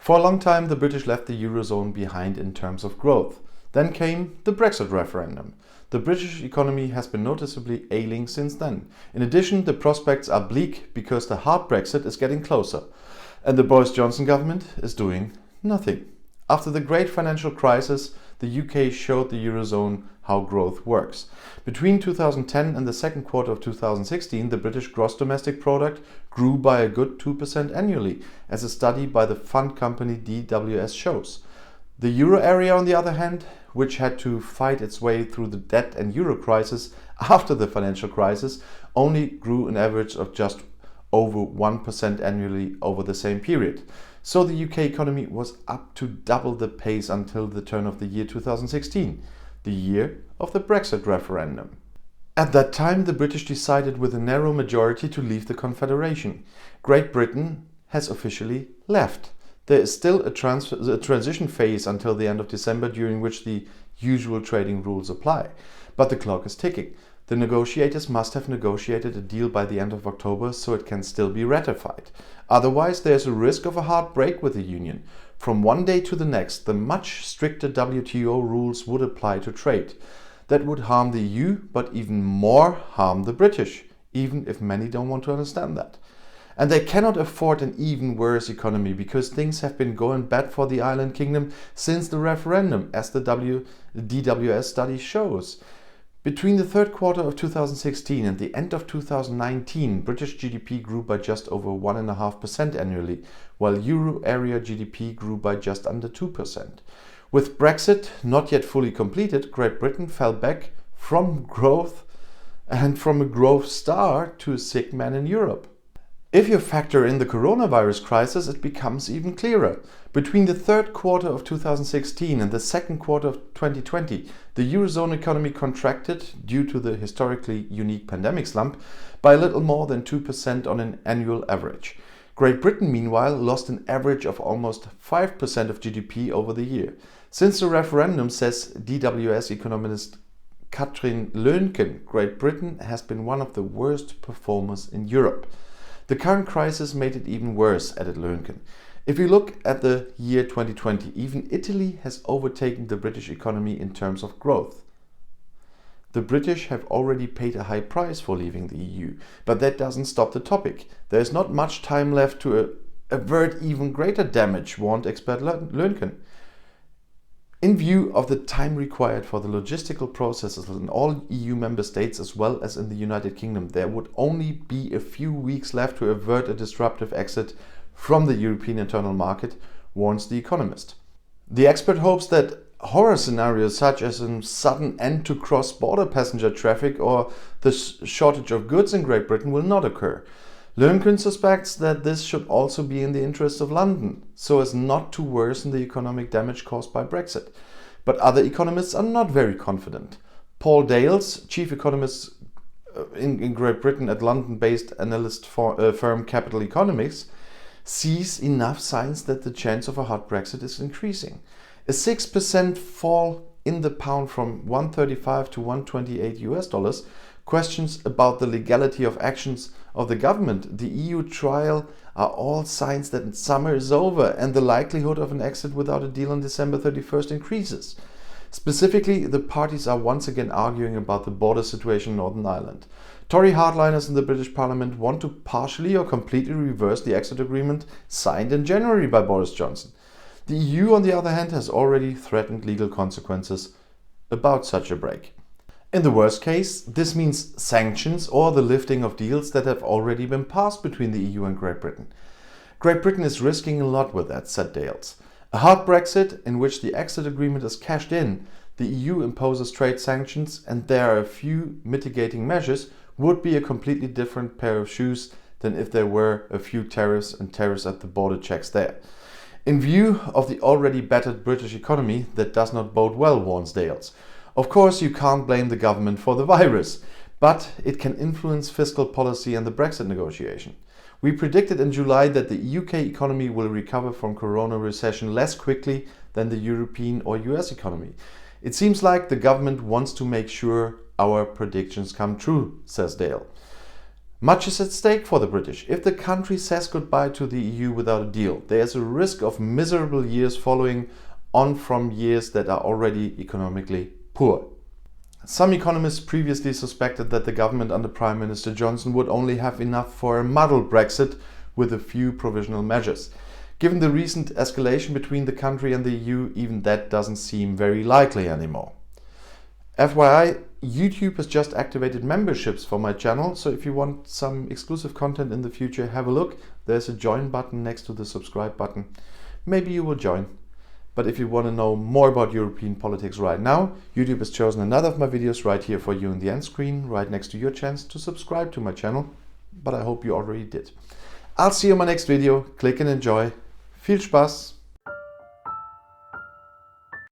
For a long time, the British left the eurozone behind in terms of growth. Then came the Brexit referendum. The British economy has been noticeably ailing since then. In addition, the prospects are bleak because the hard Brexit is getting closer. And the Boris Johnson government is doing nothing. After the great financial crisis, the UK showed the eurozone how growth works. Between 2010 and the second quarter of 2016, the British gross domestic product grew by a good 2% annually, as a study by the fund company DWS shows. The euro area, on the other hand, which had to fight its way through the debt and euro crisis after the financial crisis, only grew an average of just over 1% annually over the same period. So the UK economy was up to double the pace until the turn of the year 2016, the year of the Brexit referendum. At that time, the British decided with a narrow majority to leave the Confederation. Great Britain has officially left. There is still a transition phase until the end of December, during which the usual trading rules apply. But the clock is ticking. The negotiators must have negotiated a deal by the end of October so it can still be ratified. Otherwise, there is a risk of a hard break with the Union. From one day to the next, the much stricter WTO rules would apply to trade. That would harm the EU, but even more harm the British, even if many don't want to understand that. And they cannot afford an even worse economy because things have been going bad for the island kingdom since the referendum, as the DWS study shows. Between the third quarter of 2016 and the end of 2019, British GDP grew by just over 1.5% annually, while euro area GDP grew by just under 2%. With Brexit not yet fully completed, Great Britain fell back from growth and from a growth star to a sick man in Europe. If you factor in the coronavirus crisis, it becomes even clearer. Between the third quarter of 2016 and the second quarter of 2020, the eurozone economy contracted, due to the historically unique pandemic slump, by a little more than 2% on an annual average. Great Britain, meanwhile, lost an average of almost 5% of GDP over the year. Since the referendum, says DWS economist Katrin Löhnken, Great Britain has been one of the worst performers in Europe. The current crisis made it even worse, added Löhnken. If you look at the year 2020, even Italy has overtaken the British economy in terms of growth. The British have already paid a high price for leaving the EU, but that doesn't stop the topic. There is not much time left to avert even greater damage, warned expert Löhnken. In view of the time required for the logistical processes in all EU member states as well as in the United Kingdom, there would only be a few weeks left to avert a disruptive exit from the European internal market, warns The Economist. The expert hopes that horror scenarios such as a sudden end to cross-border passenger traffic or the shortage of goods in Great Britain will not occur. Löhnken suspects that this should also be in the interests of London, so as not to worsen the economic damage caused by Brexit. But other economists are not very confident. Paul Dales, chief economist in Great Britain at London-based analyst firm Capital Economics, sees enough signs that the chance of a hard Brexit is increasing. A 6% fall in the pound from 135 to 128 US dollars, questions about the legality of actions of the government, the EU trial, are all signs that summer is over and the likelihood of an exit without a deal on December 31st increases. Specifically, the parties are once again arguing about the border situation in Northern Ireland. Tory hardliners in the British Parliament want to partially or completely reverse the exit agreement signed in January by Boris Johnson. The EU, on the other hand, has already threatened legal consequences about such a break. In the worst case, this means sanctions or the lifting of deals that have already been passed between the EU and Great Britain. Great Britain is risking a lot with that, said Dales. A hard Brexit in which the exit agreement is cashed in, the EU imposes trade sanctions, and there are a few mitigating measures, would be a completely different pair of shoes than if there were a few tariffs and tariffs at the border checks there. In view of the already battered British economy, that does not bode well, warns Dales. Of course, you can't blame the government for the virus, but it can influence fiscal policy and the Brexit negotiation. We predicted in July that the UK economy will recover from corona recession less quickly than the European or US economy. It seems like the government wants to make sure our predictions come true, says Dale. Much is at stake for the British. If the country says goodbye to the EU without a deal, there is a risk of miserable years following on from years that are already economically poor. Some economists previously suspected that the government under Prime Minister Johnson would only have enough for a muddled Brexit with a few provisional measures. Given the recent escalation between the country and the EU, even that doesn't seem very likely anymore. FYI, YouTube has just activated memberships for my channel, so if you want some exclusive content in the future, have a look. There's a join button next to the subscribe button. Maybe you will join. But if you want to know more about European politics right now, YouTube has chosen another of my videos right here for you in the end screen, right next to your chance to subscribe to my channel. But I hope you already did. I'll see you in my next video. Click and enjoy. Viel Spaß!